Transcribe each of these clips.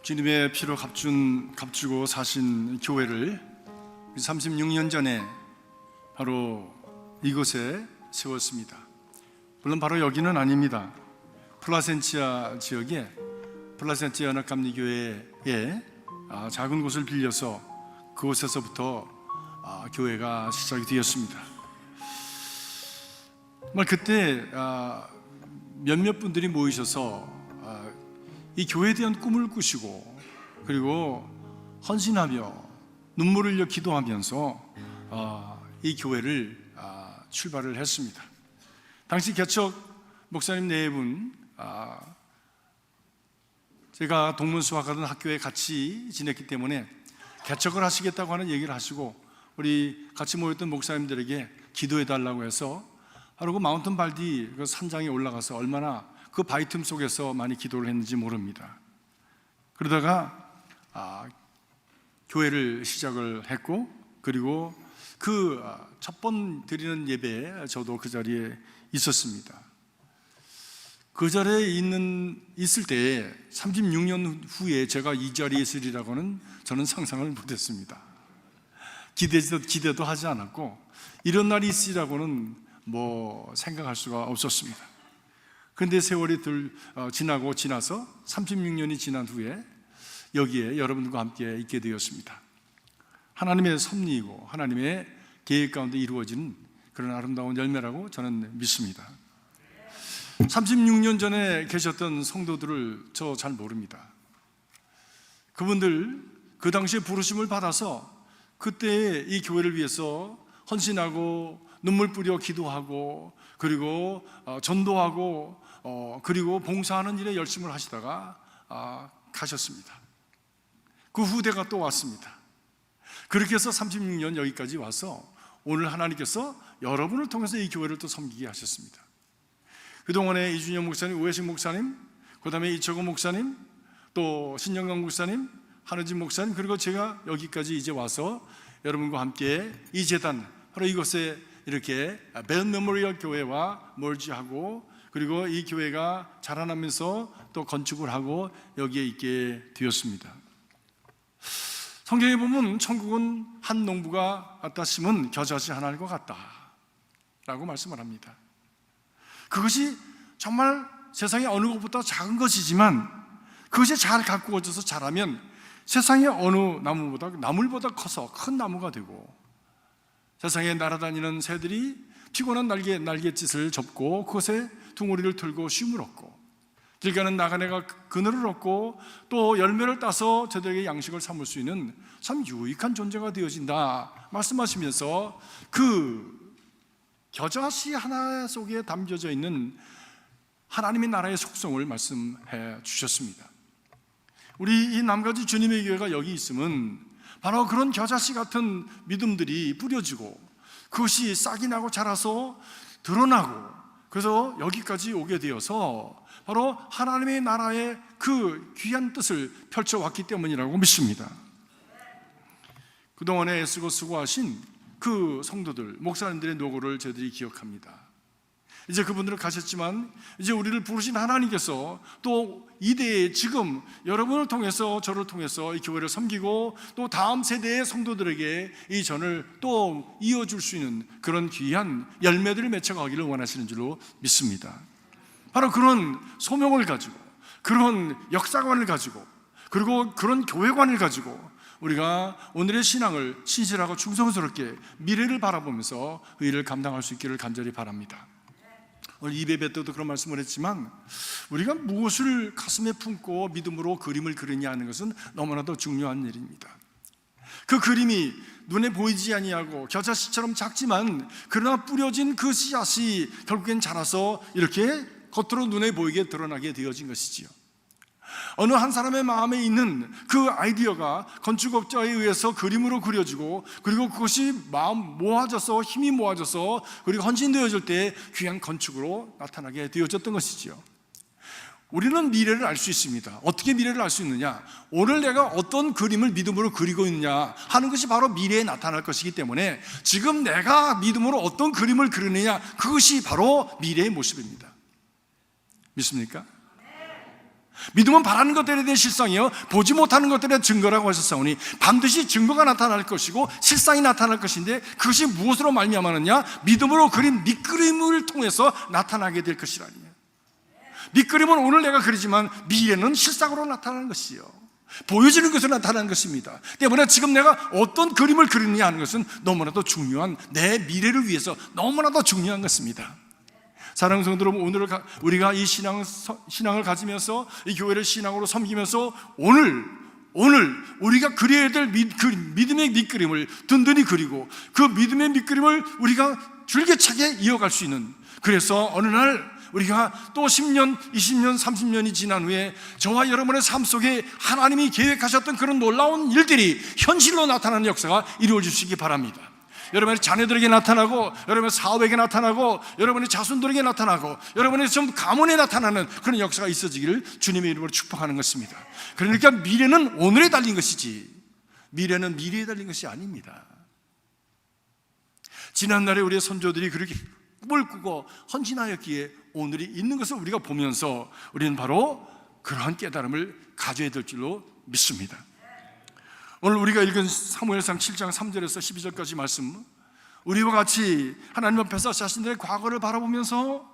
주님의 피로 값주고 사신 교회를 36년 전에 바로 이곳에 세웠습니다. 물론 바로 여기는 아닙니다. 플라센티아 지역에 플라센티아 연합감리교회에 작은 곳을 빌려서 그곳에서부터 교회가 시작이 되었습니다. 그때 몇몇 분들이 모이셔서 이 교회에 대한 꿈을 꾸시고, 그리고 헌신하며 눈물을 흘려 기도하면서 이 교회를 출발을 했습니다. 당시 개척 목사님 4분, 제가 동문 수학하던 학교에 같이 지냈기 때문에 개척을 하시겠다고 하는 얘기를 하시고, 우리 같이 모였던 목사님들에게 기도해 달라고 해서 바로 그 마운틴 발디 그 산장에 올라가서 얼마나 그 바위 틈 속에서 많이 기도를 했는지 모릅니다. 그러다가 교회를 시작을 했고, 그리고 그 첫 번 드리는 예배에 저도 그 자리에 있었습니다. 그 자리에 있을 때 36년 후에 제가 이 자리에 있으리라고는 저는 상상을 못했습니다. 기대도 하지 않았고, 이런 날이 있으리라고는 생각할 수가 없었습니다. 그런데 세월이 지나서 36년이 지난 후에 여기에 여러분들과 함께 있게 되었습니다. 하나님의 섭리이고 하나님의 계획 가운데 이루어지는 그런 아름다운 열매라고 저는 믿습니다. 36년 전에 계셨던 성도들을 저 잘 모릅니다. 그분들 그 당시에 부르심을 받아서 그때 이 교회를 위해서 헌신하고 눈물 뿌려 기도하고, 그리고 전도하고, 그리고 봉사하는 일에 열심을 하시다가 가셨습니다. 그 후대가 또 왔습니다. 그렇게 해서 36년 여기까지 와서 오늘 하나님께서 여러분을 통해서 이 교회를 또 섬기게 하셨습니다. 그동안에 이준영 목사님, 우혜식 목사님, 그 다음에 이철구 목사님, 또 신영강 목사님, 한우진 목사님, 그리고 제가 여기까지 이제 와서 여러분과 함께 이 재단, 바로 이곳에 이렇게 벤 메모리얼 교회와 멀지하고, 그리고 이 교회가 자라나면서 또 건축을 하고 여기에 있게 되었습니다. 성경에 보면 천국은 한 농부가 갖다 심은 겨자씨 하나일 것 같다 라고 말씀을 합니다. 그것이 정말 세상의 어느 것보다 작은 것이지만 그것이 잘 가꾸어져서 자라면 세상의 어느 나물보다 커서 큰 나무가 되고, 세상에 날아다니는 새들이 피곤한 날갯짓을 접고 그것에 둥우리를 틀고 쉼을 얻고, 길 가는 나그네가 그늘을 얻고 또 열매를 따서 저들에게 양식을 삼을 수 있는 참 유익한 존재가 되어진다 말씀하시면서 그 겨자씨 하나 속에 담겨져 있는 하나님의 나라의 속성을 말씀해 주셨습니다. 우리 이 남가주 주님의 교회가 여기 있으면 바로 그런 겨자씨 같은 믿음들이 뿌려지고 그것이 싹이 나고 자라서 드러나고, 그래서 여기까지 오게 되어서 바로 하나님의 나라의 그 귀한 뜻을 펼쳐왔기 때문이라고 믿습니다. 그동안에 애쓰고 수고하신 그 성도들, 목사님들의 노고를 저희들이 기억합니다. 이제 그분들은 가셨지만 이제 우리를 부르신 하나님께서 또 이대에 지금 여러분을 통해서, 저를 통해서 이 교회를 섬기고 또 다음 세대의 성도들에게 이 전을 또 이어줄 수 있는 그런 귀한 열매들을 맺혀가기를 원하시는 줄로 믿습니다. 바로 그런 소명을 가지고, 그런 역사관을 가지고, 그리고 그런 교회관을 가지고 우리가 오늘의 신앙을 신실하고 충성스럽게 미래를 바라보면서 그 일을 감당할 수 있기를 간절히 바랍니다. 오늘 예배 때도 그런 말씀을 했지만 우리가 무엇을 가슴에 품고 믿음으로 그림을 그리냐 하는 것은 너무나도 중요한 일입니다. 그 그림이 눈에 보이지 아니하고 겨자씨처럼 작지만 그러나 뿌려진 그 씨앗이 결국엔 자라서 이렇게 겉으로 눈에 보이게 드러나게 되어진 것이지요. 어느 한 사람의 마음에 있는 그 아이디어가 건축업자에 의해서 그림으로 그려지고, 그리고 그것이 모아져서 힘이 모아져서 그리고 헌신되어질 때 귀한 건축으로 나타나게 되어졌던 것이지요. 우리는 미래를 알 수 있습니다. 어떻게 미래를 알 수 있느냐? 오늘 내가 어떤 그림을 믿음으로 그리고 있느냐 하는 것이 바로 미래에 나타날 것이기 때문에 지금 내가 믿음으로 어떤 그림을 그리느냐, 그것이 바로 미래의 모습입니다. 믿습니까? 믿음은 바라는 것들에 대한 실상이요 보지 못하는 것들에 대한 증거라고 하셨사오니 반드시 증거가 나타날 것이고 실상이 나타날 것인데 그것이 무엇으로 말미암았느냐? 믿음으로 그린 밑그림을 통해서 나타나게 될 것이라니. 밑그림은 오늘 내가 그리지만 미래는 실상으로 나타나는 것이요 보여지는 것으로 나타나는 것입니다. 때문에 지금 내가 어떤 그림을 그리느냐 하는 것은 너무나도 중요한, 내 미래를 위해서 너무나도 중요한 것입니다. 사랑하는 성도 여러분, 오늘 우리가 이 신앙을 가지면서 이 교회를 신앙으로 섬기면서 오늘 우리가 그려야 될 믿음의 밑그림을 든든히 그리고 그 믿음의 밑그림을 우리가 줄기차게 이어갈 수 있는, 그래서 어느 날 우리가 또 10년, 20년, 30년이 지난 후에 저와 여러분의 삶 속에 하나님이 계획하셨던 그런 놀라운 일들이 현실로 나타나는 역사가 이루어질 수 있기 바랍니다. 여러분의 자녀들에게 나타나고, 여러분의 사업에게 나타나고, 여러분의 자손들에게 나타나고, 여러분의 좀 가문에 나타나는 그런 역사가 있어지기를 주님의 이름으로 축복하는 것입니다. 그러니까 미래는 오늘에 달린 것이지 미래는 미래에 달린 것이 아닙니다. 지난날에 우리의 선조들이 그렇게 꿈을 꾸고 헌신하였기에 오늘이 있는 것을 우리가 보면서 우리는 바로 그러한 깨달음을 가져야 될 줄로 믿습니다. 오늘 우리가 읽은 사무엘상 7장 3절에서 12절까지 말씀, 우리와 같이 하나님 앞에서 자신들의 과거를 바라보면서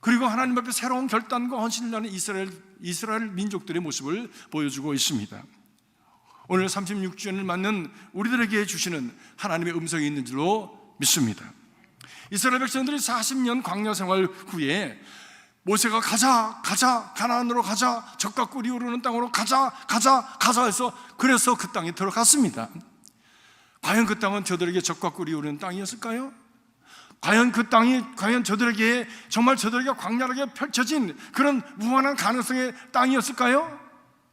그리고 하나님 앞에 새로운 결단과 헌신을 하는 이스라엘 민족들의 모습을 보여주고 있습니다. 오늘 36주년을 맞는 우리들에게 주시는 하나님의 음성이 있는 줄로 믿습니다. 이스라엘 백성들이 40년 광야 생활 후에 모세가 가자 가나안으로 가자, 적과 꿀이 흐르는 땅으로 가자 해서 그래서 그 땅에 들어갔습니다. 과연 그 땅은 저들에게 적과 꿀이 흐르는 땅이었을까요? 과연 그 땅이 저들에게 정말 저들에게 광활하게 펼쳐진 그런 무한한 가능성의 땅이었을까요?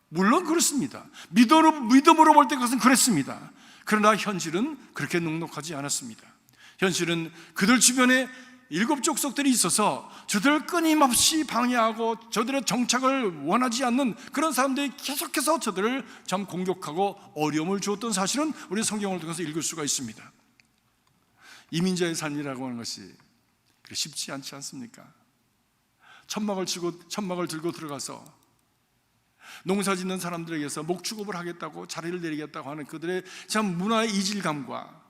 물론 그렇습니다. 믿음으로 볼 때 그것은 그랬습니다. 그러나 현실은 그렇게 넉넉하지 않았습니다. 현실은 그들 주변에 7 족속들이 있어서 저들을 끊임없이 방해하고 저들의 정착을 원하지 않는 그런 사람들이 계속해서 저들을 참 공격하고 어려움을 주었던 사실은 우리 성경을 통해서 읽을 수가 있습니다. 이민자의 삶이라고 하는 것이 쉽지 않지 않습니까? 천막을 들고 들어가서 농사 짓는 사람들에게서 목축업을 하겠다고 자리를 내리겠다고 하는 그들의 참 문화의 이질감과,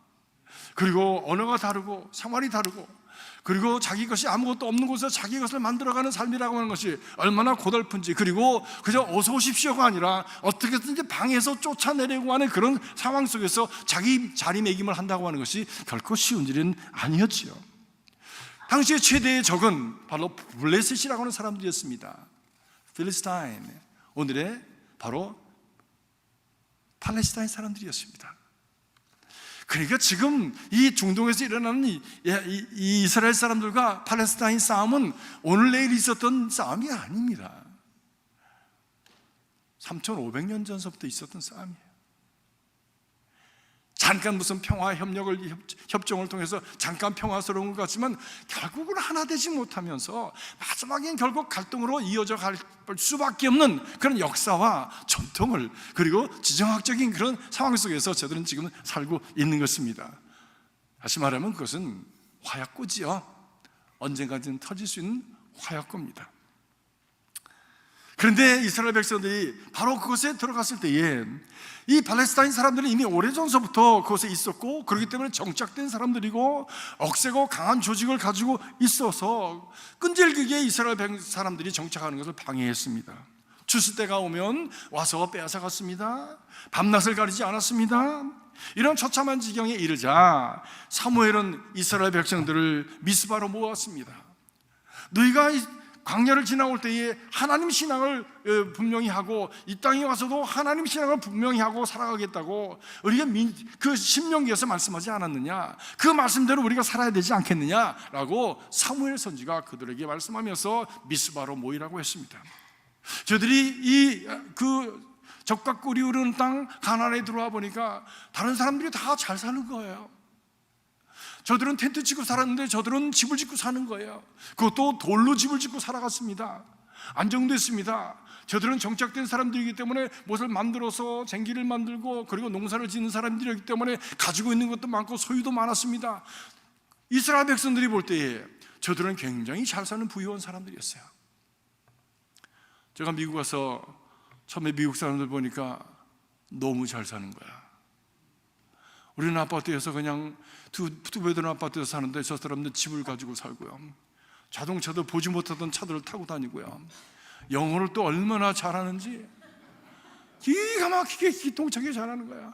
그리고 언어가 다르고 생활이 다르고, 그리고 자기 것이 아무것도 없는 곳에서 자기 것을 만들어가는 삶이라고 하는 것이 얼마나 고달픈지, 그리고 그저 어서 오십시오가 아니라 어떻게든지 방에서 쫓아내려고 하는 그런 상황 속에서 자기 자리매김을 한다고 하는 것이 결코 쉬운 일은 아니었지요. 당시의 최대의 적은 바로 블레셋이라고 하는 사람들이었습니다. 필리스타인, 오늘의 바로 팔레스타인 사람들이었습니다. 그러니까 지금 이 중동에서 일어나는 이 이스라엘 사람들과 팔레스타인 싸움은 오늘 내일 있었던 싸움이 아닙니다. 3,500년 전서부터 있었던 싸움이에요. 잠깐 무슨 협정을 통해서 잠깐 평화스러운 것 같지만 결국은 하나 되지 못하면서 마지막엔 결국 갈등으로 이어져 갈 수밖에 없는 그런 역사와 전통을, 그리고 지정학적인 그런 상황 속에서 저들은 지금 살고 있는 것입니다. 다시 말하면 그것은 화약고지요. 언젠가든 터질 수 있는 화약고입니다. 그런데 이스라엘 백성들이 바로 그곳에 들어갔을 때에 이 팔레스타인 사람들은 이미 오래전서부터 그곳에 있었고, 그렇기 때문에 정착된 사람들이고 억세고 강한 조직을 가지고 있어서 끈질기게 이스라엘 사람들이 정착하는 것을 방해했습니다. 추수 때가 오면 와서 빼앗아갔습니다. 밤낮을 가리지 않았습니다. 이런 처참한 지경에 이르자 사무엘은 이스라엘 백성들을 미스바로 모았습니다. 너희가 광야를 지나올 때에 하나님 신앙을 분명히 하고 이 땅에 와서도 하나님 신앙을 분명히 하고 살아가겠다고 우리가 그 신명기에서 말씀하지 않았느냐? 그 말씀대로 우리가 살아야 되지 않겠느냐라고 사무엘 선지가 그들에게 말씀하면서 미스바로 모이라고 했습니다. 저들이 그 적과 꿀이 흐르는 땅 가나안에 들어와 보니까 다른 사람들이 다 잘 사는 거예요. 저들은 텐트 치고 살았는데 저들은 집을 짓고 사는 거예요. 그것도 돌로 집을 짓고 살아갔습니다. 안정됐습니다. 저들은 정착된 사람들이기 때문에 무엇을 만들어서 쟁기를 만들고, 그리고 농사를 짓는 사람들이기 때문에 가지고 있는 것도 많고 소유도 많았습니다. 이스라엘 백성들이 볼 때에 저들은 굉장히 잘 사는 부유한 사람들이었어요. 제가 미국 와서 처음에 미국 사람들 보니까 너무 잘 사는 거야. 우리는 아파트에서 그냥 두 배드룸 아파트에서 사는데 저 사람들은 집을 가지고 살고요. 자동차도 보지 못하던 차들을 타고 다니고요. 영어를 또 얼마나 잘하는지 기가 막히게 기똥차게 잘하는 거야.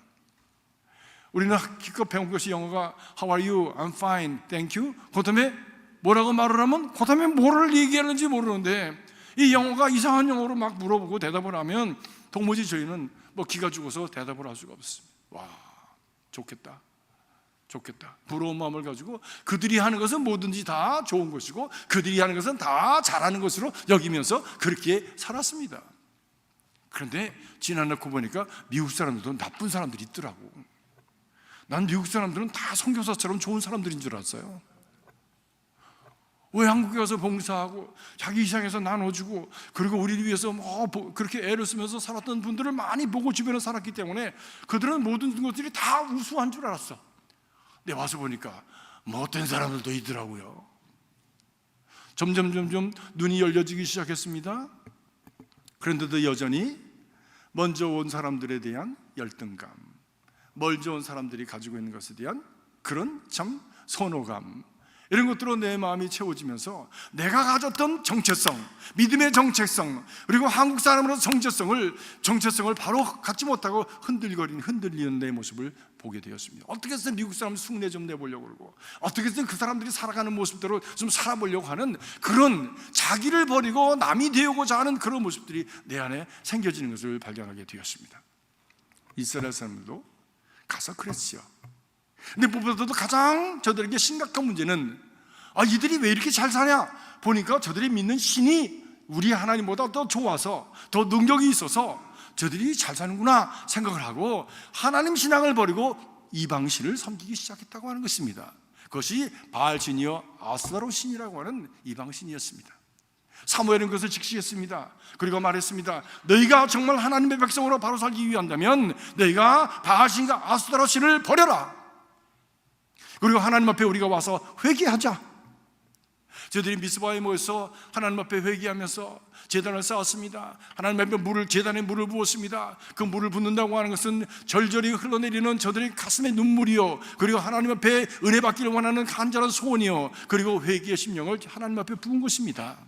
우리는 기껏 배운 것이 영어가 How are you? I'm fine, thank you. 그 다음에 뭐라고 말을 하면 그 다음에 뭐를 얘기하는지 모르는데 이 영어가 이상한 영어로 막 물어보고 대답을 하면 도무지 저희는 뭐 기가 죽어서 대답을 할 수가 없습니다. 와, 좋겠다. 부러운 마음을 가지고 그들이 하는 것은 뭐든지 다 좋은 것이고 그들이 하는 것은 다 잘하는 것으로 여기면서 그렇게 살았습니다. 그런데 지난해 보니까 미국 사람들도 나쁜 사람들이 있더라고. 난 미국 사람들은 다 선교사처럼 좋은 사람들인 줄 알았어요. 왜 한국에 가서 봉사하고 자기 이상해서 나눠주고 그리고 우리를 위해서 그렇게 애를 쓰면서 살았던 분들을 많이 보고 주변에 살았기 때문에 그들은 모든 것들이 다 우수한 줄 알았어. 근데 와서 보니까 못된 사람들도 있더라고요. 점점 눈이 열려지기 시작했습니다. 그런데도 여전히 먼저 온 사람들에 대한 열등감, 멀리 온 사람들이 가지고 있는 것에 대한 그런 참 선호감, 이런 것들로 내 마음이 채워지면서 내가 가졌던 정체성, 믿음의 정체성, 그리고 한국 사람으로서 정체성을 바로 갖지 못하고 흔들리는 내 모습을 보게 되었습니다. 어떻게 해서 미국 사람 흉내 좀 내보려고 그러고 어떻게 해서 그 사람들이 살아가는 모습대로 좀 살아보려고 하는 그런 자기를 버리고 남이 되고자 하는 그런 모습들이 내 안에 생겨지는 것을 발견하게 되었습니다. 이스라엘 사람들도 가서 그랬지요. 근데 무엇보다도 가장 저들에게 심각한 문제는 이들이 왜 이렇게 잘 사냐 보니까 저들이 믿는 신이 우리 하나님보다 더 좋아서 더 능력이 있어서 저들이 잘 사는구나 생각을 하고 하나님 신앙을 버리고 이방신을 섬기기 시작했다고 하는 것입니다. 그것이 바알신이요 아스타롯 신이라고 하는 이방신이었습니다. 사무엘은 그것을 직시했습니다. 그리고 말했습니다. 너희가 정말 하나님의 백성으로 바로 살기 위한다면 너희가 바알신과 아스타롯 신을 버려라. 그리고 하나님 앞에 우리가 와서 회개하자. 저들이 미스바에 모여서 하나님 앞에 회개하면서 제단을 쌓았습니다. 하나님 앞에 제단에 물을 부었습니다. 그 물을 붓는다고 하는 것은 절절히 흘러내리는 저들의 가슴의 눈물이요, 그리고 하나님 앞에 은혜 받기를 원하는 간절한 소원이요, 그리고 회개의 심령을 하나님 앞에 부은 것입니다.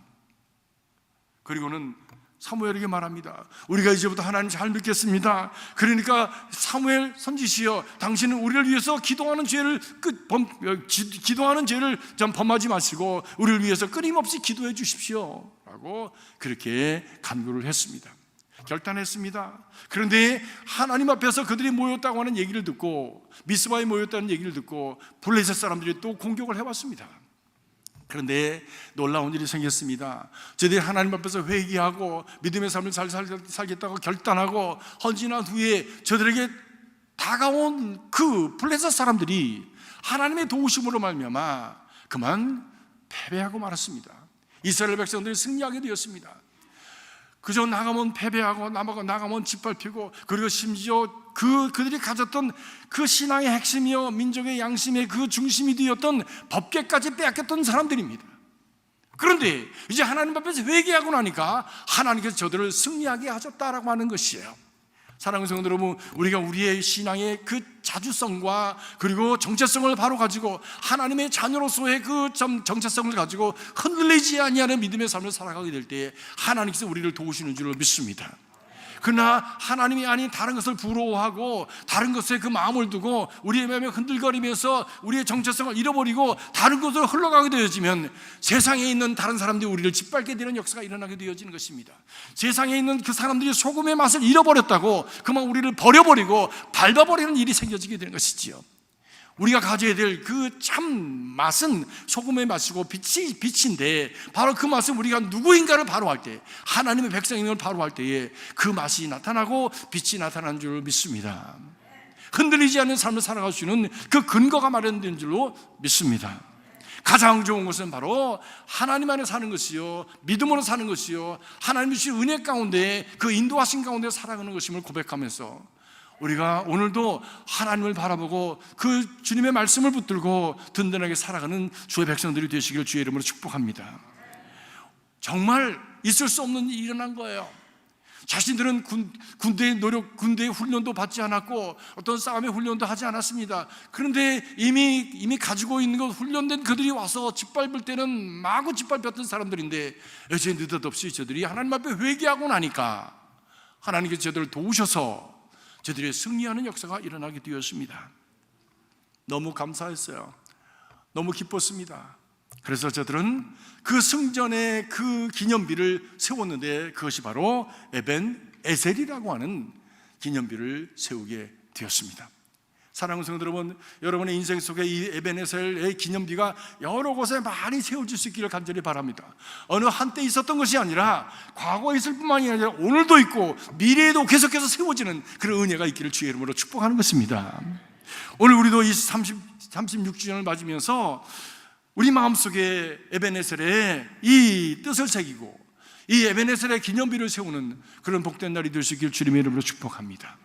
그리고는 사무엘에게 말합니다. 우리가 이제부터 하나님 잘 믿겠습니다. 그러니까 사무엘 선지시여, 당신은 우리를 위해서 기도하는 죄를 좀 범하지 마시고 우리를 위해서 끊임없이 기도해 주십시오 라고 그렇게 간구를 했습니다. 결단했습니다. 그런데 하나님 앞에서 그들이 모였다고 하는 얘기를 듣고, 미스바에 모였다는 얘기를 듣고 블레셋 사람들이 또 공격을 해왔습니다. 그런데 놀라운 일이 생겼습니다. 저들이 하나님 앞에서 회개하고 믿음의 삶을 잘 살겠다고 결단하고 헌신한 후에 저들에게 다가온 그 블레셋 사람들이 하나님의 도우심으로 말미암아 그만 패배하고 말았습니다. 이스라엘 백성들이 승리하게 되었습니다. 그저 나가면 패배하고 나가면 짓밟히고, 그리고 심지어 그들이 가졌던 그 신앙의 핵심이요 민족의 양심의 그 중심이 되었던 법궤까지 빼앗겼던 사람들입니다. 그런데 이제 하나님 앞에서 회개하고 나니까 하나님께서 저들을 승리하게 하셨다라고 하는 것이에요. 사랑하는 성도 여러분, 우리가 우리의 신앙의 그 자주성과 그리고 정체성을 바로 가지고 하나님의 자녀로서의 그 정체성을 가지고 흔들리지 아니하는 믿음의 삶을 살아가게 될 때에 하나님께서 우리를 도우시는 줄을 믿습니다. 그러나 하나님이 아닌 다른 것을 부러워하고 다른 것에 그 마음을 두고 우리의 마음에 흔들거리면서 우리의 정체성을 잃어버리고 다른 곳으로 흘러가게 되어지면 세상에 있는 다른 사람들이 우리를 짓밟게 되는 역사가 일어나게 되어지는 것입니다. 세상에 있는 그 사람들이 소금의 맛을 잃어버렸다고 그만 우리를 버려버리고 밟아버리는 일이 생겨지게 되는 것이지요. 우리가 가져야 될 그 참 맛은 소금의 맛이고 빛인데 바로 그 맛은 우리가 누구인가를 바로 할 때, 하나님의 백성인 걸 바로 할 때에 그 맛이 나타나고 빛이 나타나는 줄 믿습니다. 흔들리지 않는 삶을 살아갈 수 있는 그 근거가 마련된 줄로 믿습니다. 가장 좋은 것은 바로 하나님 안에 사는 것이요, 믿음으로 사는 것이요, 하나님이 주신 은혜 가운데 그 인도하신 가운데 살아가는 것임을 고백하면서 우리가 오늘도 하나님을 바라보고 그 주님의 말씀을 붙들고 든든하게 살아가는 주의 백성들이 되시길 주의 이름으로 축복합니다. 정말 있을 수 없는 일이 일어난 거예요. 자신들은 군대의 훈련도 받지 않았고 어떤 싸움의 훈련도 하지 않았습니다. 그런데 이미 가지고 있는 것, 훈련된 그들이 와서 짓밟을 때는 마구 짓밟혔던 사람들인데 이제 느닷없이 저들이 하나님 앞에 회개하고 나니까 하나님께서 저들을 도우셔서 저들이 승리하는 역사가 일어나게 되었습니다. 너무 감사했어요. 너무 기뻤습니다. 그래서 저들은 그 승전의 그 기념비를 세웠는데 그것이 바로 에벤 에셀이라고 하는 기념비를 세우게 되었습니다. 사랑하는 성도 여러분, 여러분의 인생 속에 이 에벤 에셀의 기념비가 여러 곳에 많이 세워질 수 있기를 간절히 바랍니다. 어느 한때 있었던 것이 아니라 과거에 있을 뿐만이 아니라 오늘도 있고 미래에도 계속해서 세워지는 그런 은혜가 있기를 주의 이름으로 축복하는 것입니다. 오늘 우리도 이 36주년을 맞으면서 우리 마음속에 에벤에셀의 이 뜻을 새기고 이 에벤에셀의 기념비를 세우는 그런 복된 날이 될 수 있기를 주님의 이름으로 축복합니다.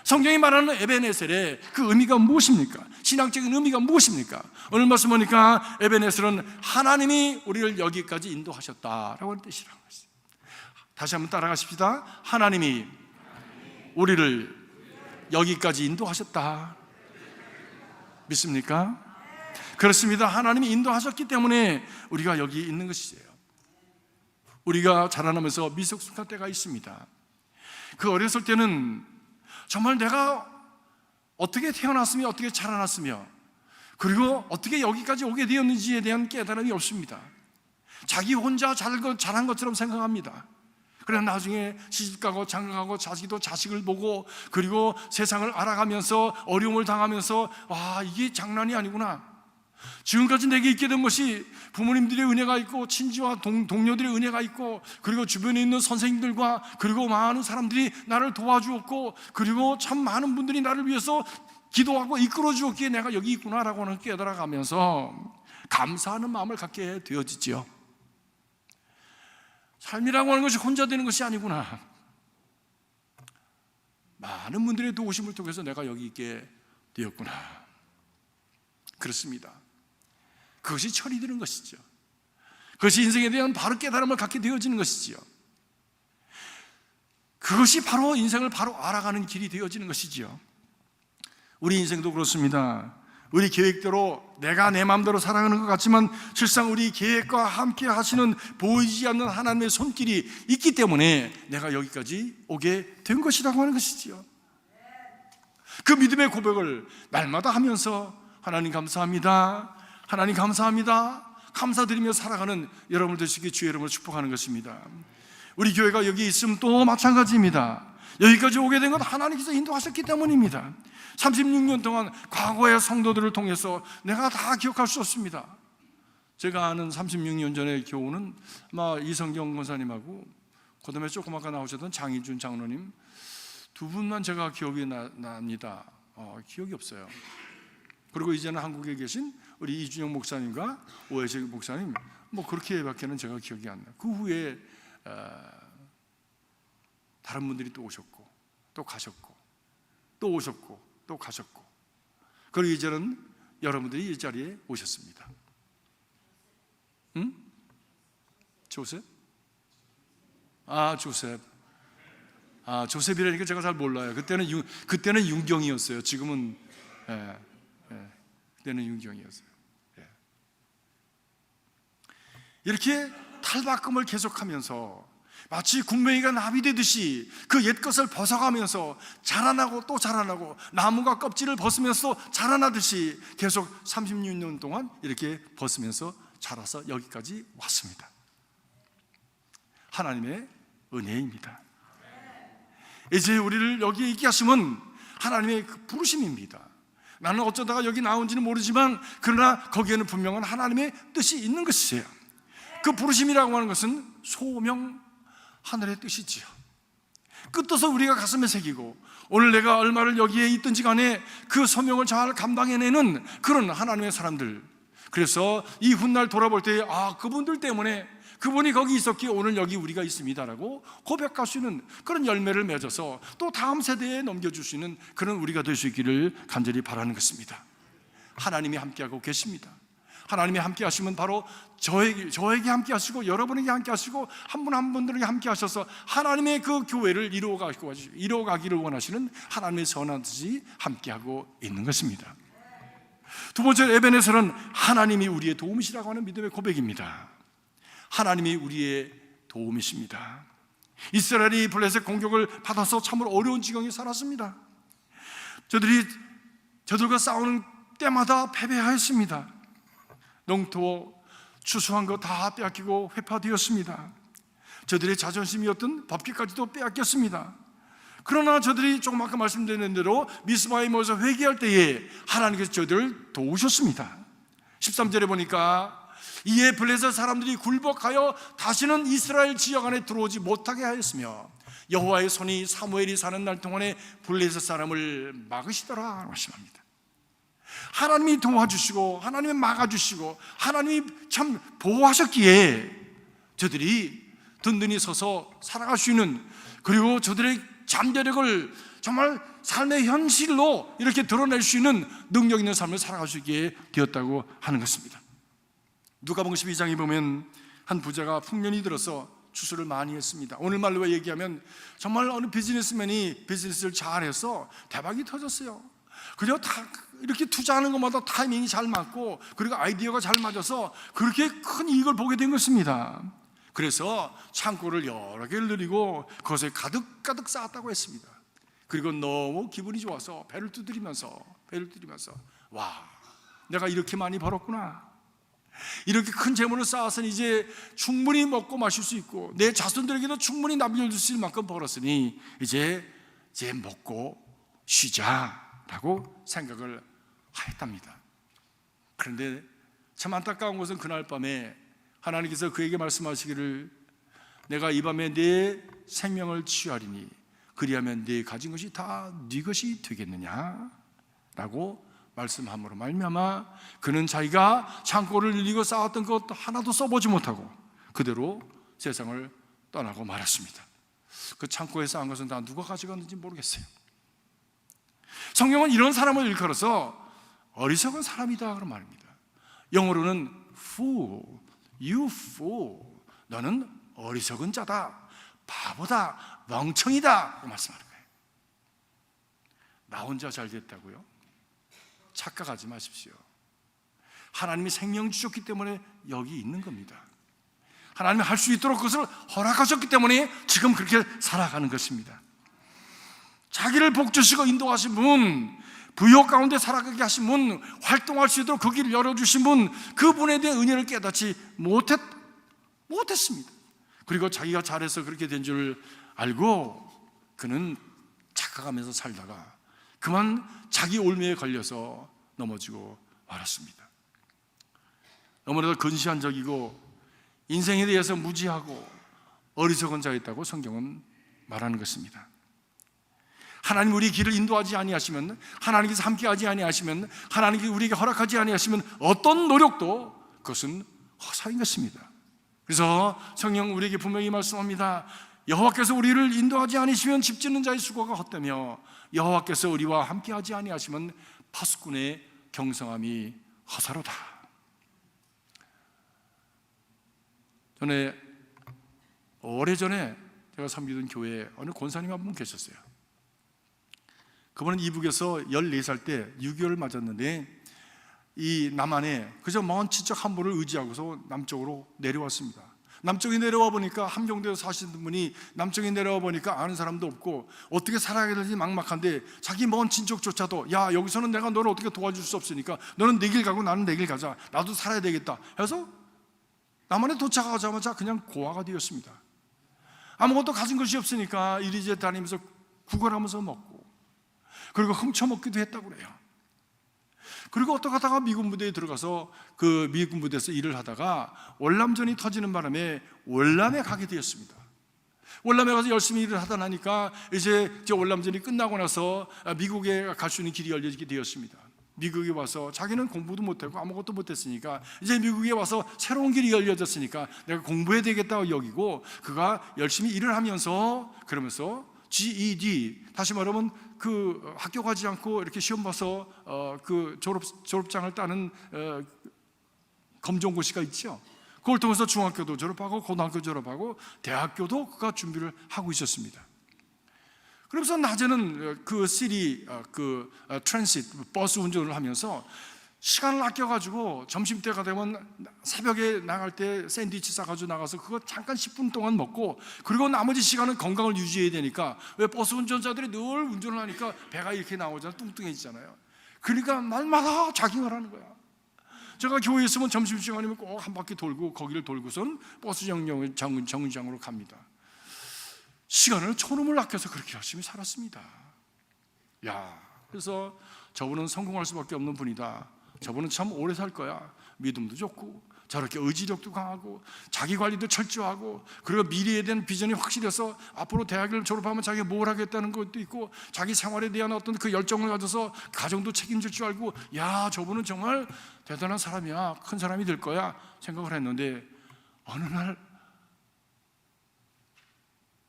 성경이 말하는 에벤에셀의 그 의미가 무엇입니까? 신앙적인 의미가 무엇입니까? 오늘 말씀 보니까 에벤에셀은 하나님이 우리를 여기까지 인도하셨다라고 하는 뜻이라는 것이죠. 다시 한번 따라가십시다. 하나님이 우리를 여기까지 인도하셨다. 믿습니까? 그렇습니다. 하나님이 인도하셨기 때문에 우리가 여기 있는 것이에요. 우리가 자라나면서 미성숙한 때가 있습니다. 그 어렸을 때는 정말 내가 어떻게 태어났으며 어떻게 자라났으며 그리고 어떻게 여기까지 오게 되었는지에 대한 깨달음이 없습니다. 자기 혼자 잘한 것처럼 생각합니다. 그러나 나중에 시집가고 장가가고 자식을 보고 그리고 세상을 알아가면서 어려움을 당하면서 와, 이게 장난이 아니구나. 지금까지 내게 있게 된 것이 부모님들의 은혜가 있고 친지와 동료들의 은혜가 있고 그리고 주변에 있는 선생님들과 그리고 많은 사람들이 나를 도와주었고 그리고 참 많은 분들이 나를 위해서 기도하고 이끌어 주었기에 내가 여기 있구나라고 하는 깨달아가면서 감사하는 마음을 갖게 되어지지요. 삶이라고 하는 것이 혼자 되는 것이 아니구나. 많은 분들의 도우심을 통해서 내가 여기 있게 되었구나. 그렇습니다. 그것이 철이 드는 것이죠. 그것이 인생에 대한 바로 깨달음을 갖게 되어지는 것이지요. 그것이 바로 인생을 바로 알아가는 길이 되어지는 것이지요. 우리 인생도 그렇습니다. 우리 계획대로 내가 내 마음대로 살아가는 것 같지만 실상 우리 계획과 함께 하시는 보이지 않는 하나님의 손길이 있기 때문에 내가 여기까지 오게 된 것이라고 하는 것이지요. 그 믿음의 고백을 날마다 하면서 하나님 감사합니다, 하나님 감사합니다, 감사드리며 살아가는 여러분 되시기에 주의 이름으로 축복하는 것입니다. 우리 교회가 여기 있으면 또 마찬가지입니다. 여기까지 오게 된 건 하나님께서 인도하셨기 때문입니다. 36년 동안 과거의 성도들을 통해서 내가 다 기억할 수 없습니다. 제가 아는 36년 전의 교우는 아마 이성경 권사님하고 그 다음에 조금 아까 나오셨던 장희준 장로님 두 분만 제가 기억이 납니다. 기억이 없어요. 그리고 이제는 한국에 계신 우리 이준영 목사님과 오해식 목사님 뭐 그렇게밖에는 제가 기억이 안 나요. 그 후에 다른 분들이 또 오셨고 또 가셨고 또 오셨고 또 가셨고 그리고 이제는 여러분들이 이 자리에 오셨습니다. 응? 조셉? 조셉. 조셉이라니까 제가 잘 몰라요. 그때는 윤경이었어요. 지금은 그때는 윤경이었어요. 이렇게 탈바꿈을 계속하면서 마치 군뱅이가 나비되듯이 그 옛것을 벗어가면서 자라나고 또 자라나고 나무가 껍질을 벗으면서 자라나듯이 계속 36년 동안 이렇게 벗으면서 자라서 여기까지 왔습니다. 하나님의 은혜입니다. 이제 우리를 여기에 있게 하시면 하나님의 그 부르심입니다. 나는 어쩌다가 여기 나온지는 모르지만 그러나 거기에는 분명한 하나님의 뜻이 있는 것이에요. 그 부르심이라고 하는 것은 소명 하늘의 뜻이지요. 그 뜻을 우리가 가슴에 새기고 오늘 내가 얼마를 여기에 있든지 간에 그 소명을 잘 감당해내는 그런 하나님의 사람들. 그래서 이 훗날 돌아볼 때 그분들 때문에 그분이 거기 있었기에 오늘 여기 우리가 있습니다라고 고백할 수 있는 그런 열매를 맺어서 또 다음 세대에 넘겨줄 수 있는 그런 우리가 될 수 있기를 간절히 바라는 것입니다. 하나님이 함께하고 계십니다. 하나님이 함께 하시면 바로 저에게 함께 하시고 여러분에게 함께 하시고 한 분 한 분들에게 함께 하셔서 하나님의 그 교회를 이루어가기를 원하시는 하나님의 선한 뜻이 함께하고 있는 것입니다. 두 번째, 에베네셀은 하나님이 우리의 도움이시라고 하는 믿음의 고백입니다. 하나님이 우리의 도움이십니다. 이스라엘이 블레셋 공격을 받아서 참으로 어려운 지경에 살았습니다. 저들과 싸우는 때마다 패배하였습니다. 농토, 추수한 거 다 빼앗기고 회파되었습니다. 저들의 자존심이었던 법궤까지도 빼앗겼습니다. 그러나 저들이 조금 아까 말씀드린 대로 미스바에 모여서 회개할 때에 하나님께서 저들을 도우셨습니다. 13절에 보니까 이에 블레셋 사람들이 굴복하여 다시는 이스라엘 지역 안에 들어오지 못하게 하였으며 여호와의 손이 사무엘이 사는 날 동안에 블레셋 사람을 막으시더라 말씀합니다. 하나님이 도와주시고 하나님이 막아주시고 하나님이 참 보호하셨기에 저들이 든든히 서서 살아갈 수 있는, 그리고 저들의 잠재력을 정말 삶의 현실로 이렇게 드러낼 수 있는 능력 있는 삶을 살아갈 수 있게 되었다고 하는 것입니다. 누가복음 12장에 보면 한 부자가 풍년이 들어서 추수를 많이 했습니다. 오늘 말로 얘기하면 정말 어느 비즈니스맨이 비즈니스를 잘해서 대박이 터졌어요. 그저 다 이렇게 투자하는 것마다 타이밍이 잘 맞고 그리고 아이디어가 잘 맞아서 그렇게 큰 이익을 보게 된 것입니다. 그래서 창고를 여러 개를 늘리고 그것에 가득가득 쌓았다고 했습니다. 그리고 너무 기분이 좋아서 배를 두드리면서 와, 내가 이렇게 많이 벌었구나, 이렇게 큰 재물을 쌓아서 이제 충분히 먹고 마실 수 있고 내 자손들에게도 충분히 남겨줄 수 있을 만큼 벌었으니 이제 먹고 쉬자라고 생각을 하였답니다. 그런데 참 안타까운 것은 그날 밤에 하나님께서 그에게 말씀하시기를 내가 이 밤에 네 생명을 취하리니 그리하면 네 가진 것이 다 네 것이 되겠느냐 라고 말씀함으로 말미암아 그는 자기가 창고를 늘리고 쌓았던 것 하나도 써보지 못하고 그대로 세상을 떠나고 말았습니다. 그 창고에 쌓은 것은 다 누가 가져갔는지 모르겠어요. 성경은 이런 사람을 일컬어서 어리석은 사람이다 그런 말입니다. 영어로는 fool, you fool, 너는 어리석은 자다, 바보다, 멍청이다 말씀하는 거예요. 나 혼자 잘 됐다고요? 착각하지 마십시오. 하나님이 생명 주셨기 때문에 여기 있는 겁니다. 하나님이 할 수 있도록 그것을 허락하셨기 때문에 지금 그렇게 살아가는 것입니다. 자기를 복주시고 인도하신 분, 부요 가운데 살아가게 하신 분, 활동할 수 있도록 그 길을 열어주신 분, 그분에 대한 은혜를 깨닫지 못했습니다. 그리고 자기가 잘해서 그렇게 된 줄 알고 그는 착각하면서 살다가 그만 자기 올매에 걸려서 넘어지고 말았습니다. 너무나도 근시안적이고 인생에 대해서 무지하고 어리석은 자였다고 성경은 말하는 것입니다. 하나님 우리 길을 인도하지 아니하시면, 하나님께서 함께하지 아니하시면, 하나님께서 우리에게 허락하지 아니하시면 어떤 노력도 그것은 허사인 것입니다. 그래서 성경 우리에게 분명히 말씀합니다. 여호와께서 우리를 인도하지 아니시면 집 짓는 자의 수고가 헛되며 여호와께서 우리와 함께하지 아니하시면 파수꾼의 경성함이 허사로다. 전에 오래전에 제가 섬기던 교회에 어느 권사님 한 분 계셨어요. 그분은 이북에서 14살 때 6.25를 맞았는데 이 남한에 그저 먼 친척 한 분을 의지하고서 남쪽으로 내려왔습니다. 남쪽에 내려와 보니까 함경도에 사시는 분이 남쪽에 내려와 보니까 아는 사람도 없고 어떻게 살아야 될지 막막한데 자기 먼 친척조차도 야, 여기서는 내가 너를 어떻게 도와줄 수 없으니까 너는 내 길 가고 나는 내 길 가자, 나도 살아야 되겠다 해서 남한에 도착하자마자 그냥 고아가 되었습니다. 아무것도 가진 것이 없으니까 이리저리 다니면서 구걸하면서 먹고 그리고 훔쳐먹기도 했다고 그래요. 그리고 어떻게 하다가 미군 부대에 들어가서 그 미군 부대에서 일을 하다가 월남전이 터지는 바람에 월남에 가게 되었습니다. 월남에 가서 열심히 일을 하다 나니까 이제 월남전이 끝나고 나서 미국에 갈 수 있는 길이 열려지게 되었습니다. 미국에 와서 자기는 공부도 못하고 아무것도 못했으니까 이제 미국에 와서 새로운 길이 열려졌으니까 내가 공부해야 되겠다고 여기고 그가 열심히 일을 하면서 그러면서 GED, 다시 말하면 그 학교 가지 않고 이렇게 시험 봐서 그 졸업장을 따는 검정고시가 있죠. 그걸 통해서 중학교도 졸업하고 고등학교 졸업하고 대학교도 그가 준비를 하고 있었습니다. 그러면서 낮에는 그 시리 트랜시트 버스 운전을 하면서 시간을 아껴가지고 점심때가 되면 새벽에 나갈 때 샌드위치 싸가지고 나가서 그거 잠깐 10분 동안 먹고, 그리고 나머지 시간은 건강을 유지해야 되니까, 왜 버스 운전자들이 늘 운전을 하니까 배가 이렇게 나오잖아요. 뚱뚱해지잖아요. 그러니까 날마다 자깅을 하는 거야. 제가 교회에 있으면 점심시간이면 꼭 한 바퀴 돌고 거기를 돌고선 버스 정류장으로 갑니다. 시간을 초름을 아껴서 그렇게 열심히 살았습니다. 그래서 저분은 성공할 수밖에 없는 분이다. 저분은 참 오래 살 거야. 믿음도 좋고 저렇게 의지력도 강하고 자기 관리도 철저하고, 그리고 미래에 대한 비전이 확실해서 앞으로 대학을 졸업하면 자기가 뭘 하겠다는 것도 있고, 자기 생활에 대한 어떤 그 열정을 가져서 가정도 책임질 줄 알고, 저분은 정말 대단한 사람이야, 큰 사람이 될 거야 생각을 했는데, 어느 날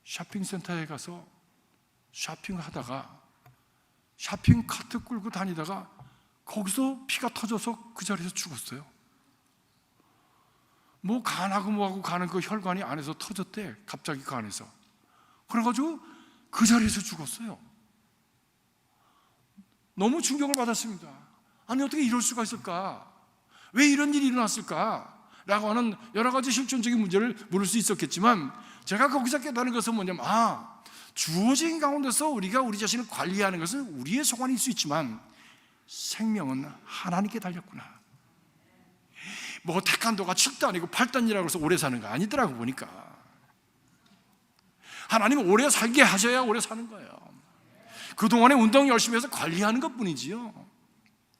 쇼핑센터에 가서 쇼핑하다가 쇼핑 카트 끌고 다니다가 거기서 피가 터져서 그 자리에서 죽었어요. 뭐 간하고 뭐하고 가는 그 혈관이 안에서 터졌대, 갑자기 그 안에서. 그래가지고 그 자리에서 죽었어요. 너무 충격을 받았습니다. 아니, 어떻게 이럴 수가 있을까? 왜 이런 일이 일어났을까? 라고 하는 여러 가지 실존적인 문제를 물을 수 있었겠지만, 제가 거기서 깨달은 것은 뭐냐면, 주어진 가운데서 우리가 우리 자신을 관리하는 것은 우리의 소관일 수 있지만 생명은 하나님께 달렸구나. 뭐 태권도가 7도 아니고 8단이라고 해서 오래 사는 거 아니더라고 보니까. 하나님은 오래 살게 하셔야 오래 사는 거예요. 그동안에 운동 열심히 해서 관리하는 것뿐이지요.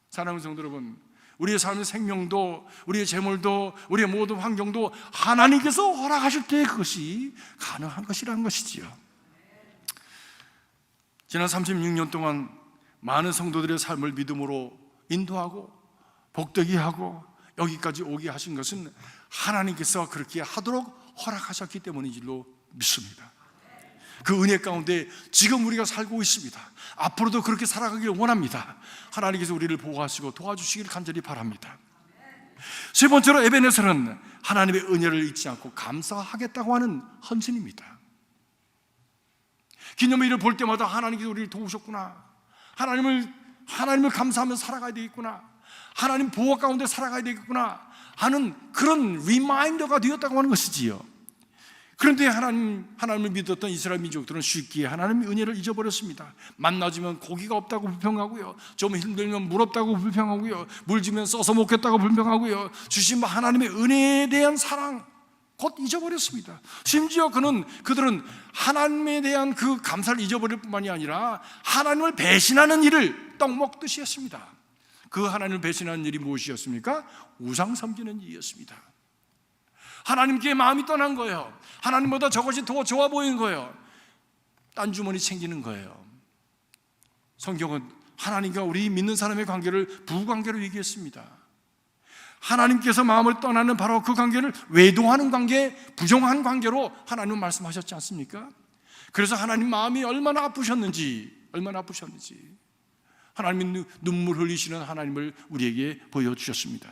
사랑하는 성도 여러분, 우리의 삶의 생명도, 우리의 재물도, 우리의 모든 환경도 하나님께서 허락하실 때 그것이 가능한 것이라는 것이지요. 지난 36년 동안 많은 성도들의 삶을 믿음으로 인도하고 복되게 하고 여기까지 오게 하신 것은 하나님께서 그렇게 하도록 허락하셨기 때문인 줄로 믿습니다. 그 은혜 가운데 지금 우리가 살고 있습니다. 앞으로도 그렇게 살아가길 원합니다. 하나님께서 우리를 보호하시고 도와주시길 간절히 바랍니다. 세 번째로, 에베네셀은 하나님의 은혜를 잊지 않고 감사하겠다고 하는 헌신입니다. 기념일을 볼 때마다 하나님께서 우리를 도우셨구나, 하나님을 감사하며 살아가야 되겠구나, 하나님 보호 가운데 살아가야 되겠구나 하는 그런 리마인더가 되었다고 하는 것이지요. 그런데 하나님을 믿었던 이스라엘 민족들은 쉽게 하나님의 은혜를 잊어버렸습니다. 만나주면 고기가 없다고 불평하고요, 좀 힘들면 물 없다고 불평하고요, 물 주면 써서 먹겠다고 불평하고요, 주신 하나님의 은혜에 대한 사랑 곧 잊어버렸습니다. 심지어 그들은 하나님에 대한 그 감사를 잊어버릴 뿐만이 아니라 하나님을 배신하는 일을 떡먹듯이 했습니다. 그 하나님을 배신하는 일이 무엇이었습니까? 우상 섬기는 일이었습니다. 하나님께 마음이 떠난 거예요. 하나님보다 저것이 더 좋아 보이는 거예요. 딴 주머니 챙기는 거예요. 성경은 하나님과 우리 믿는 사람의 관계를 부관계로 얘기했습니다. 하나님께서 마음을 떠나는 바로 그 관계를 외도하는 관계, 부정한 관계로 하나님은 말씀하셨지 않습니까? 그래서 하나님 마음이 얼마나 아프셨는지 하나님은 눈물 흘리시는 하나님을 우리에게 보여주셨습니다.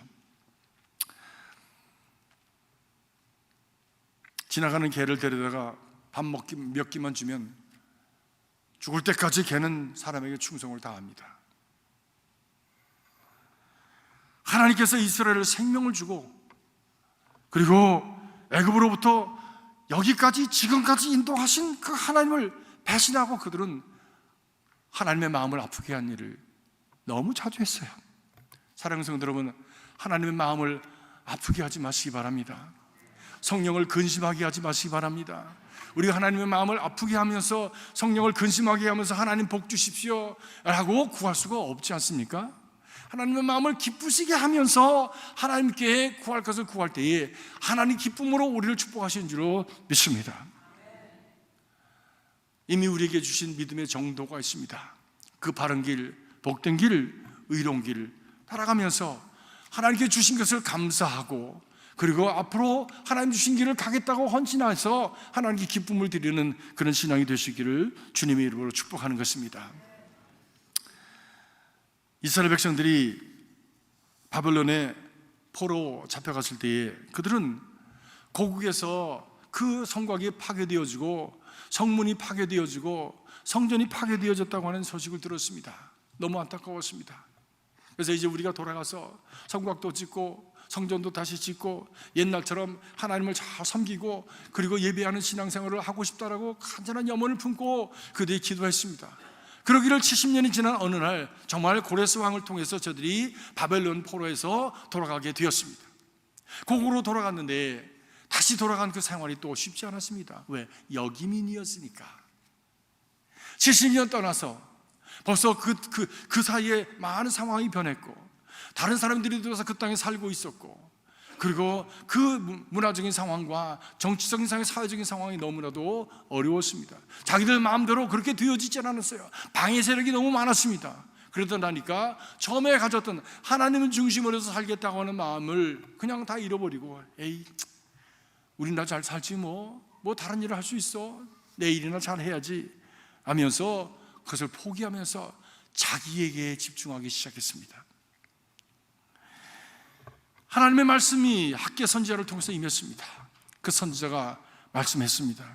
지나가는 개를 데려다가 밥 몇 끼만 주면 죽을 때까지 개는 사람에게 충성을 다합니다. 하나님께서 이스라엘을 생명을 주고, 그리고 애굽으로부터 여기까지 지금까지 인도하신 그 하나님을 배신하고 그들은 하나님의 마음을 아프게 한 일을 너무 자주 했어요. 사랑하는 성도 여러분, 하나님의 마음을 아프게 하지 마시기 바랍니다. 성령을 근심하게 하지 마시기 바랍니다. 우리가 하나님의 마음을 아프게 하면서 성령을 근심하게 하면서 하나님 복 주십시오 라고 구할 수가 없지 않습니까? 하나님의 마음을 기쁘시게 하면서 하나님께 구할 것을 구할 때에 하나님 기쁨으로 우리를 축복하시는 줄로 믿습니다. 이미 우리에게 주신 믿음의 정도가 있습니다. 그 바른 길, 복된 길, 의로운 길을 따라가면서 하나님께 주신 것을 감사하고, 그리고 앞으로 하나님 주신 길을 가겠다고 헌신해서 하나님께 기쁨을 드리는 그런 신앙이 되시기를 주님의 이름으로 축복하는 것입니다. 이스라엘 백성들이 바벨론에 포로 잡혀갔을 때에 그들은 고국에서 그 성곽이 파괴되어지고 성문이 파괴되어지고 성전이 파괴되어졌다고 하는 소식을 들었습니다. 너무 안타까웠습니다. 그래서 이제 우리가 돌아가서 성곽도 짓고 성전도 다시 짓고 옛날처럼 하나님을 잘 섬기고 그리고 예배하는 신앙생활을 하고 싶다라고 간절한 염원을 품고 그들이 기도했습니다. 그러기를 70년이 지난 어느 날 정말 고레스 왕을 통해서 저들이 바벨론 포로에서 돌아가게 되었습니다. 고국으로 돌아갔는데 다시 돌아간 그 생활이 또 쉽지 않았습니다. 왜? 역이민이었으니까. 70년 떠나서 벌써 그 사이에 많은 상황이 변했고 다른 사람들이 들어서 그 땅에 살고 있었고 그리고 그 문화적인 상황과 정치적인 상황, 사회적인 상황이 너무나도 어려웠습니다. 자기들 마음대로 그렇게 되어지지 않았어요. 방해 세력이 너무 많았습니다. 그러다 나니까 처음에 가졌던 하나님을 중심으로 해서 살겠다고 하는 마음을 그냥 다 잃어버리고 에이 우린 나 잘 살지 뭐 다른 일을 할 수 있어 내일이나 잘 해야지 하면서 그것을 포기하면서 자기에게 집중하기 시작했습니다. 하나님의 말씀이 학개 선지자를 통해서 임했습니다. 그 선지자가 말씀했습니다.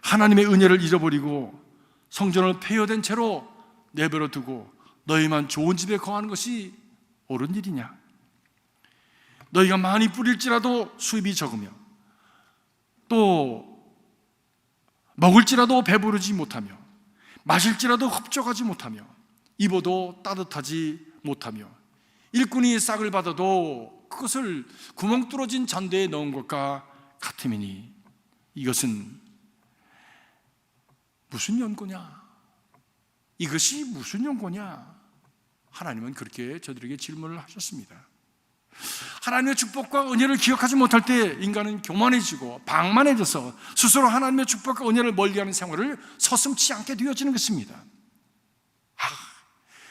하나님의 은혜를 잃어버리고 성전을 폐허된 채로 내버려 두고 너희만 좋은 집에 거하는 것이 옳은 일이냐? 너희가 많이 뿌릴지라도 수입이 적으며 또 먹을지라도 배부르지 못하며 마실지라도 흡족하지 못하며 입어도 따뜻하지 못하며 일꾼이 싹을 받아도 그것을 구멍 뚫어진 잔대에 넣은 것과 같음이니 이것은 무슨 연고냐? 이것이 무슨 연고냐? 하나님은 그렇게 저들에게 질문을 하셨습니다. 하나님의 축복과 은혜를 기억하지 못할 때 인간은 교만해지고 방만해져서 스스로 하나님의 축복과 은혜를 멀리하는 생활을 서슴지 않게 되어지는 것입니다.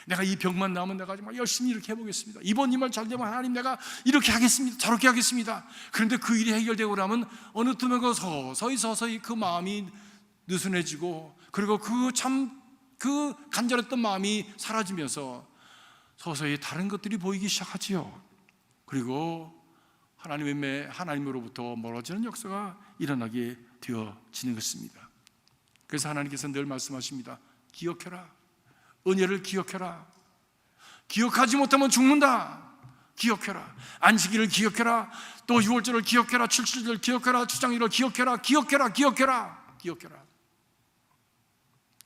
내가 이 병만 나오면 내가 정말 열심히 이렇게 해보겠습니다. 이번 이 말 잘 되면 하나님 내가 이렇게 하겠습니다. 저렇게 하겠습니다. 그런데 그 일이 해결되고 나면 어느 틈에 서서히 그 마음이 느슨해지고 그리고 그 간절했던 마음이 사라지면서 서서히 다른 것들이 보이기 시작하지요. 그리고 하나님으로부터 멀어지는 역사가 일어나게 되어지는 것입니다. 그래서 하나님께서 늘 말씀하십니다. 기억해라. 은혜를 기억해라. 기억하지 못하면 죽는다. 기억해라. 안식일을 기억해라. 또 6월절을 기억해라. 칠칠절을 기억해라. 추장일을 기억해라. 기억해라.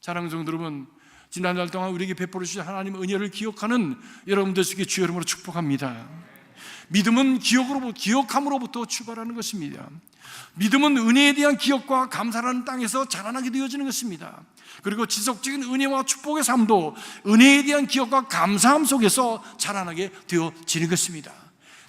사랑하는 성도 여러분, 지난달 동안 우리에게 베풀어 주신 하나님의 은혜를 기억하는 여러분들 에게 주의 이름으로 축복합니다. 믿음은 기억함으로부터 출발하는 것입니다. 믿음은 은혜에 대한 기억과 감사라는 땅에서 자라나게 되어지는 것입니다. 그리고 지속적인 은혜와 축복의 삶도 은혜에 대한 기억과 감사함 속에서 자라나게 되어지는 것입니다.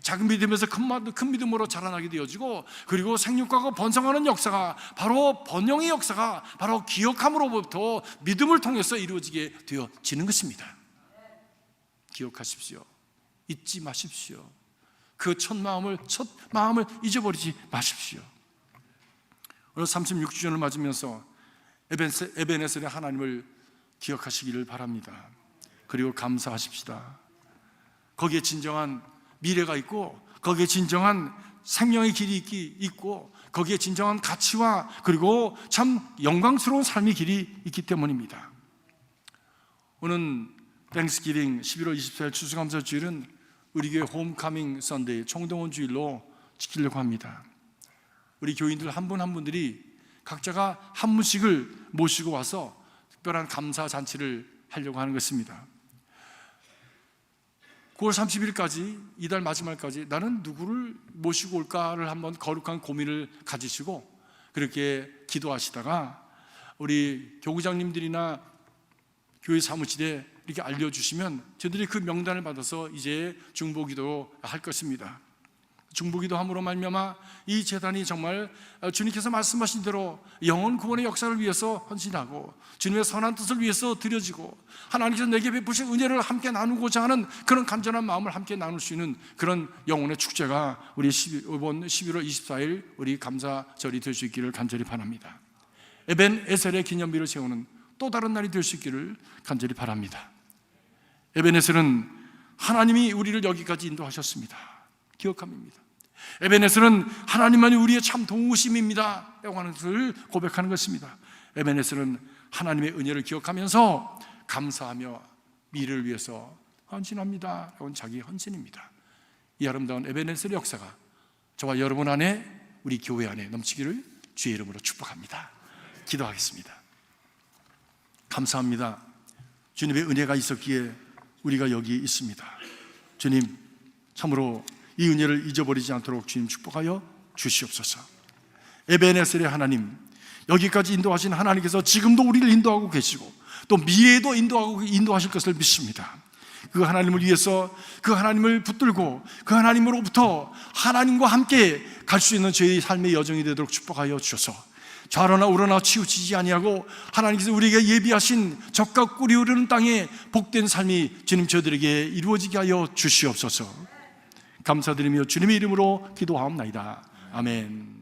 작은 믿음에서 큰 믿음으로 자라나게 되어지고 그리고 생육하고 번성하는 역사가 바로 번영의 역사가 바로 기억함으로부터 믿음을 통해서 이루어지게 되어지는 것입니다. 기억하십시오. 잊지 마십시오. 그 첫 마음을 잊어버리지 마십시오. 오늘 36주년을 맞으면서 에베네셀의 하나님을 기억하시기를 바랍니다. 그리고 감사하십시다. 거기에 진정한 미래가 있고 거기에 진정한 생명의 길이 있고 거기에 진정한 가치와 그리고 참 영광스러운 삶의 길이 있기 때문입니다. 오늘 땡스기빙 11월 24일 추수감사 주일은 우리 교회 홈카밍 선데이 총동원 주일로 지키려고 합니다. 우리 교인들 한 분 한 분들이 각자가 한 분씩을 모시고 와서 특별한 감사 잔치를 하려고 하는 것입니다. 9월 30일까지 이달 마지막까지 나는 누구를 모시고 올까를 한번 거룩한 고민을 가지시고 그렇게 기도하시다가 우리 교구장님들이나 교회 사무실에 이렇게 알려주시면 저희들이 그 명단을 받아서 이제 중보기도 할 것입니다. 중보기도 함으로 말미암아 이 제단이 정말 주님께서 말씀하신 대로 영혼 구원의 역사를 위해서 헌신하고 주님의 선한 뜻을 위해서 드려지고 하나님께서 내게 베푸신 은혜를 함께 나누고자 하는 그런 간절한 마음을 함께 나눌 수 있는 그런 영혼의 축제가 우리 이번 11월 24일 우리 감사절이 될 수 있기를 간절히 바랍니다. 에벤에셀의 기념비를 세우는 또 다른 날이 될 수 있기를 간절히 바랍니다. 에벤에셀은 하나님이 우리를 여기까지 인도하셨습니다. 기억함입니다. 에베네셀은 하나님만이 우리의 참 도우심입니다 라고 하는 것을 고백하는 것입니다. 에베네셀은 하나님의 은혜를 기억하면서 감사하며 미래를 위해서 헌신합니다 라고 하는 자기 헌신입니다. 이 아름다운 에베네셀의 역사가 저와 여러분 안에, 우리 교회 안에 넘치기를 주의 이름으로 축복합니다. 기도하겠습니다. 감사합니다. 주님의 은혜가 있었기에 우리가 여기 있습니다. 주님, 참으로 이 은혜를 잊어버리지 않도록 주님 축복하여 주시옵소서. 에베네셀의 하나님, 여기까지 인도하신 하나님께서 지금도 우리를 인도하고 계시고 또 미래에도 인도하실 것을 믿습니다. 그 하나님을 위해서, 그 하나님을 붙들고 그 하나님으로부터 하나님과 함께 갈 수 있는 저희 삶의 여정이 되도록 축복하여 주셔서 좌로나 우로나 치우치지 아니하고 하나님께서 우리에게 예비하신 적과 꿀이 흐르는 땅에 복된 삶이 주님 저들에게 이루어지게 하여 주시옵소서. 감사드리며 주님의 이름으로 기도하옵나이다. 아멘.